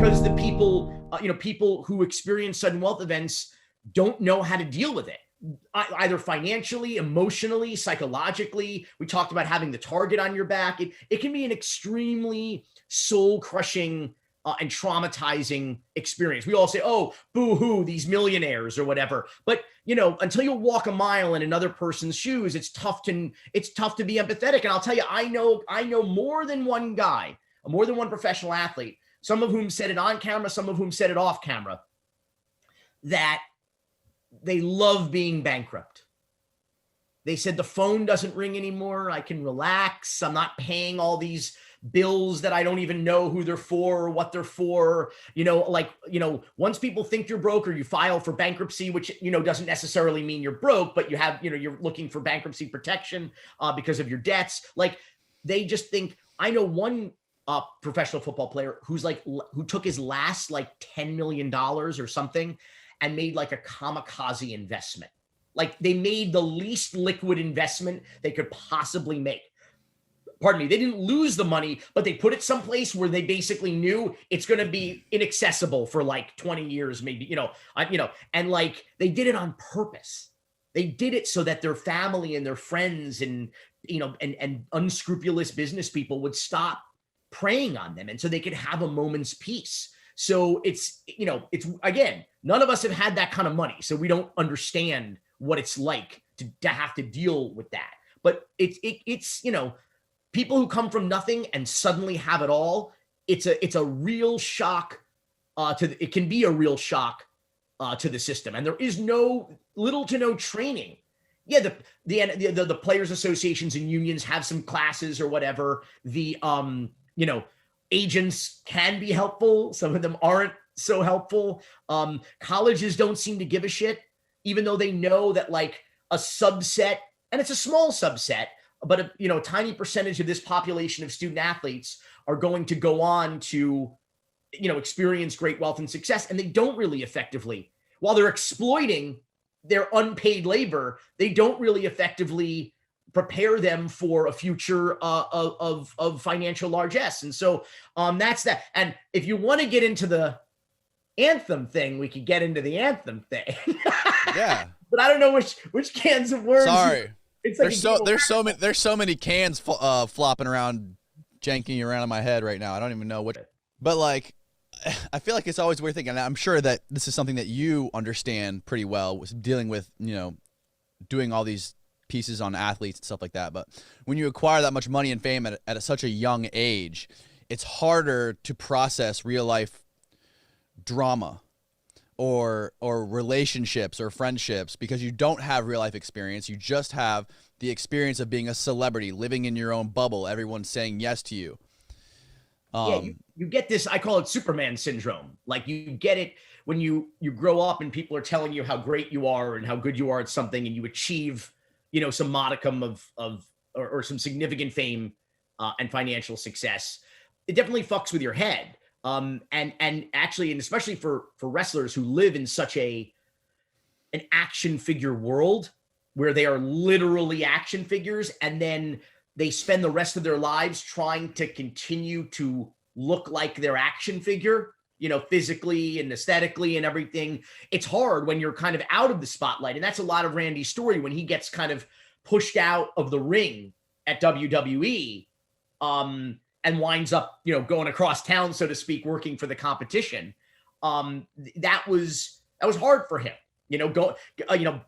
because the people, people who experience sudden wealth events don't know how to deal with it, either financially, emotionally, psychologically. We talked about having the target on your back. It can be an extremely soul-crushing and traumatizing experience. We all say, oh, boo-hoo, these millionaires or whatever. But, until you walk a mile in another person's shoes, it's tough to be empathetic. And I'll tell you, I know more than one guy, more than one professional athlete, some of whom said it on camera, some of whom said it off camera, that they love being bankrupt. They said the phone doesn't ring anymore. I can relax. I'm not paying all these bills that I don't even know who they're for or what they're for. Once people think you're broke or you file for bankruptcy, which, doesn't necessarily mean you're broke, but you have, you're looking for bankruptcy protection because of your debts. Like, they just think, I know one professional football player who took his last $10 million or something and made a kamikaze investment. Like, they made the least liquid investment they could possibly make. Pardon me, they didn't lose the money, but they put it someplace where they basically knew it's going to be inaccessible for 20 years, maybe, and they did it on purpose. They did it so that their family and their friends and unscrupulous business people would stop preying on them. And so they could have a moment's peace. So it's again, none of us have had that kind of money. So we don't understand what it's like to have to deal with that. But it's people who come from nothing and suddenly have it all. It's a real shock it can be a real shock to the system. And there is little to no training. Yeah, the players associations and unions have some classes or whatever. The agents can be helpful. Some of them aren't so helpful. Colleges don't seem to give a shit, even though they know that a subset, and it's a small subset, but a tiny percentage of this population of student athletes are going to go on to, experience great wealth and success. And they don't really effectively, while they're exploiting their unpaid labor, they don't really effectively prepare them for a future of financial largesse. And so that's that. And if you want to get into the anthem thing, we could get into the anthem thing. Yeah. But I don't know which cans of words. Sorry. It's there's so many cans flopping around, janking around in my head right now. I don't even know what. But I feel like it's always weird thinking. And I'm sure that this is something that you understand pretty well, with dealing with doing all these pieces on athletes and stuff like that. But when you acquire that much money and fame at such a young age, it's harder to process real life drama or relationships or friendships, because you don't have real life experience. You just have the experience of being a celebrity, living in your own bubble, everyone saying yes to you. You get this, I call it Superman syndrome. Like, you get it when you grow up and people are telling you how great you are and how good you are at something, and you achieve, some modicum of some significant fame and financial success. It definitely fucks with your head. And actually, and especially for wrestlers who live in such an action figure world where they are literally action figures, and then they spend the rest of their lives trying to continue to look like their action figure, physically and aesthetically and everything. It's hard when you're kind of out of the spotlight. And that's a lot of Randy's story when he gets kind of pushed out of the ring at WWE, and winds up, going across town, so to speak, working for the competition. That was hard for him,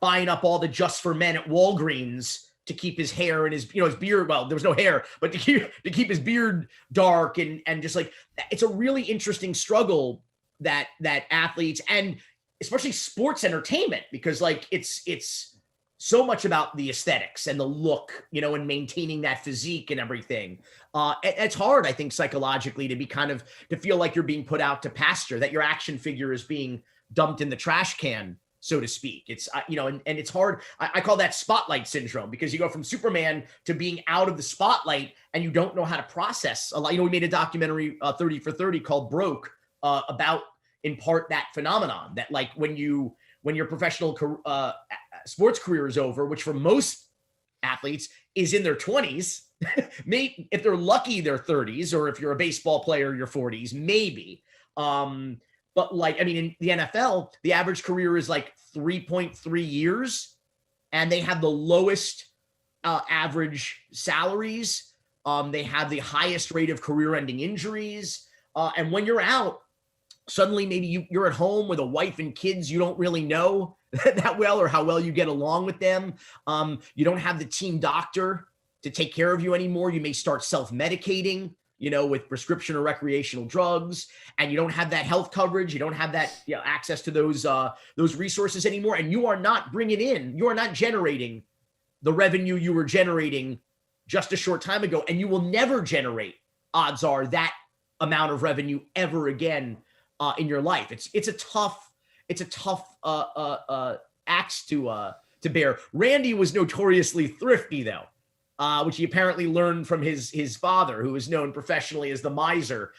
buying up all the Just for Men at Walgreens to keep his hair and his beard. Well, there was no hair, but to keep his beard dark and just it's a really interesting struggle that athletes, and especially sports entertainment, because it's so much about the aesthetics and the look, and maintaining that physique and everything. It's hard, I think, psychologically to feel like you're being put out to pasture, that your action figure is being dumped in the trash can, so to speak. It's, and it's hard. I call that spotlight syndrome, because you go from Superman to being out of the spotlight and you don't know how to process a lot. We made a documentary, 30 for 30, called Broke, about, in part, that phenomenon, that when your professional sports career is over, which for most athletes is in their 20s, Maybe if they're lucky, their 30s, or if you're a baseball player, your 40s, maybe. But like, I mean, in the NFL, the average career is like 3.3 years, and they have the lowest average salaries. They have the highest rate of career-ending injuries. And when you're out, suddenly maybe you're at home with a wife and kids you don't really know that well, or how well you get along with them. You don't have the team doctor to take care of you anymore. You may start self-medicating, with prescription or recreational drugs, and you don't have that health coverage. You don't have that access to those resources anymore. And you are not generating the revenue you were generating just a short time ago. And you will never generate, odds are, that amount of revenue ever again in your life. It's a tough axe to bear. Randy was notoriously thrifty, though. Which he apparently learned from his father, who is known professionally as the miser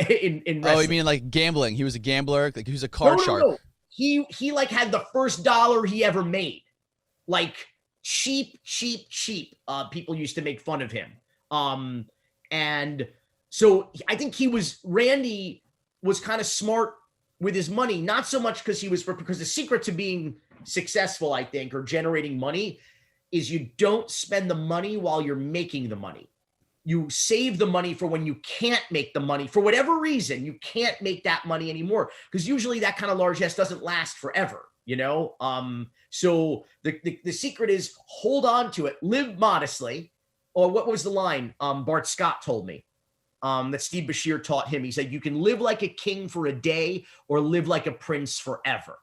in wrestling. Oh, you mean like gambling? He was a gambler, like he was a card shark. No. He like had the first dollar he ever made. Like cheap. People used to make fun of him. And so I think Randy was kind of smart with his money, not so much because the secret to being successful, I think, or generating money, is you don't spend the money while you're making the money. You save the money for when you can't make the money. For whatever reason, you can't make that money anymore. Because usually that kind of largesse doesn't last forever, So the secret is hold on to it, live modestly. Or what was the line Bart Scott told me that Steve Bashir taught him? He said, you can live like a king for a day or live like a prince forever.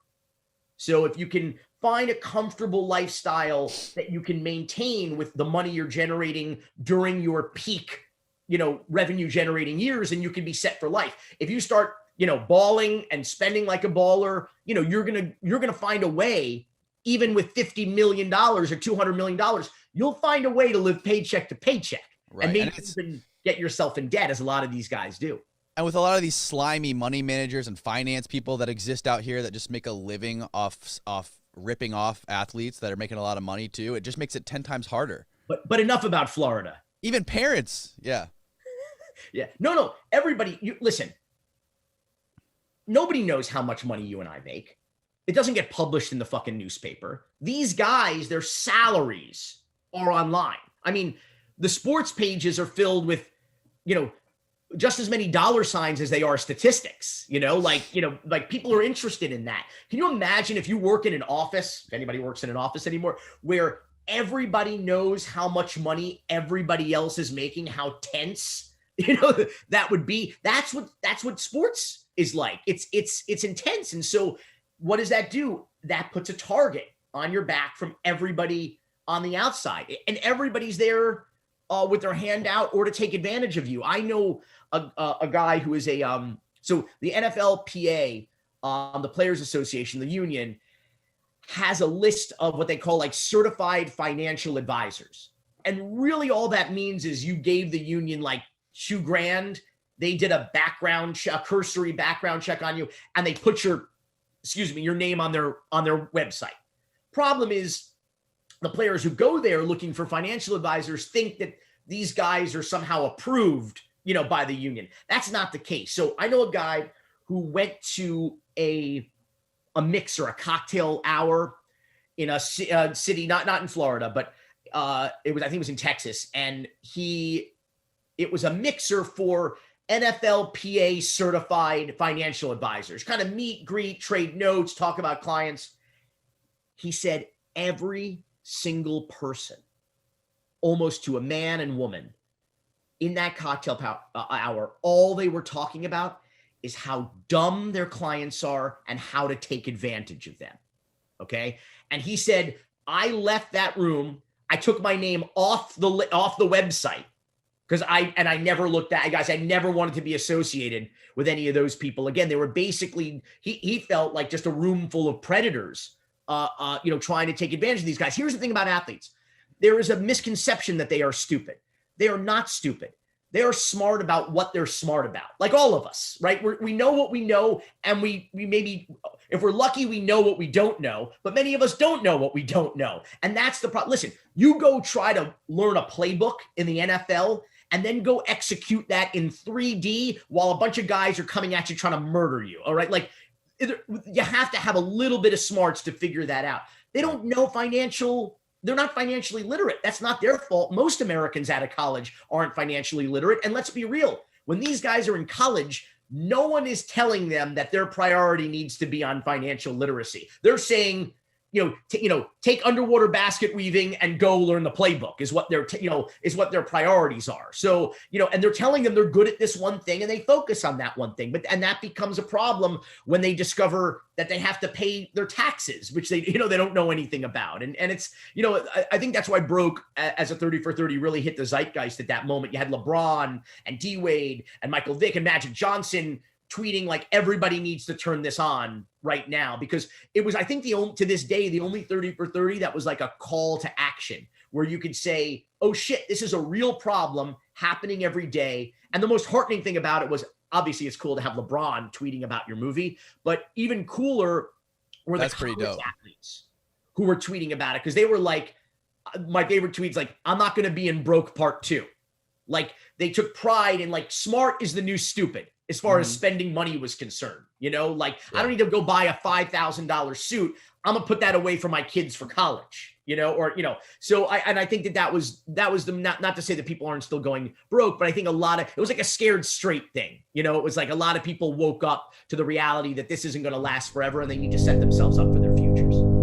So if you can find a comfortable lifestyle that you can maintain with the money you're generating during your peak, revenue generating years, and you can be set for life. If you start, balling and spending like a baller, you're going to find a way, even with $50 million or $200 million, you'll find a way to live paycheck to paycheck. Right. And maybe even get yourself in debt, as a lot of these guys do. And with a lot of these slimy money managers and finance people that exist out here that just make a living off ripping off athletes that are making a lot of money too, it just makes it 10 times harder. But enough about Florida. Even parents. Yeah. Yeah. No. Everybody, listen. Nobody knows how much money you and I make. It doesn't get published in the fucking newspaper. These guys, their salaries are online. I mean, the sports pages are filled with, just as many dollar signs as they are statistics, like people are interested in that. Can you imagine if you work in an office, if anybody works in an office anymore, where everybody knows how much money everybody else is making, how tense, that would be. That's what sports is like. It's intense. And so what does that do? That puts a target on your back from everybody on the outside, and everybody's there with their hand out or to take advantage of you. I know a guy who is so the NFLPA, the Players Association, the union, has a list of what they call like certified financial advisors. And really all that means is you gave the union like $2,000. They did a cursory background check on you, and they put your name on their website. Problem is, the players who go there looking for financial advisors think that these guys are somehow approved, by the union. That's not the case. So I know a guy who went to a mixer, a cocktail hour in a city, not in Florida, but I think it was in Texas. And it was a mixer for NFLPA certified financial advisors, kind of meet, greet, trade notes, talk about clients. He said every single person, almost to a man and woman, in that cocktail hour, all they were talking about is how dumb their clients are and how to take advantage of them. Okay. And he said, I left that room. I took my name off the website because I never looked at, guys, I never wanted to be associated with any of those people. Again, they were basically, he felt like just a room full of predators, trying to take advantage of these guys. Here's the thing about athletes. There is a misconception that they are stupid. They are not stupid. they're smart about what they're smart about. Like all of us, right? We know what we know, and we maybe, if we're lucky, we know what we don't know, but many of us don't know what we don't know. And that's the problem. Listen, you go try to learn a playbook in the NFL and then go execute that in 3D while a bunch of guys are coming at you trying to murder you. All right. Like, you have to have a little bit of smarts to figure that out. They don't know they're not financially literate. That's not their fault. Most Americans out of college aren't financially literate. And let's be real, when these guys are in college, no one is telling them that their priority needs to be on financial literacy. They're saying, take underwater basket weaving and go learn the playbook is what is what their priorities are. So, and they're telling them they're good at this one thing and they focus on that one thing. And that becomes a problem when they discover that they have to pay their taxes, which they don't know anything about. And it's, I think that's why Broke as a 30 for 30 really hit the zeitgeist at that moment. You had LeBron and D Wade and Michael Vick and Magic Johnson tweeting like everybody needs to turn this on right now, because it was, I think, to this day, the only 30 for 30 that was like a call to action where you could say, oh shit, this is a real problem happening every day. And the most heartening thing about it was, obviously it's cool to have LeBron tweeting about your movie, but even cooler were the college athletes who were tweeting about it, because they were like, my favorite tweets, like, I'm not going to be in Broke Part 2. Like, they took pride in, like, smart is the new stupid as far as spending money was concerned. I don't need to go buy a $5,000 suit. I'm gonna put that away for my kids for college, so I think that was not to say that people aren't still going broke, but I think it was like a scared straight thing. It was like a lot of people woke up to the reality that this isn't going to last forever and they need to set themselves up for their futures.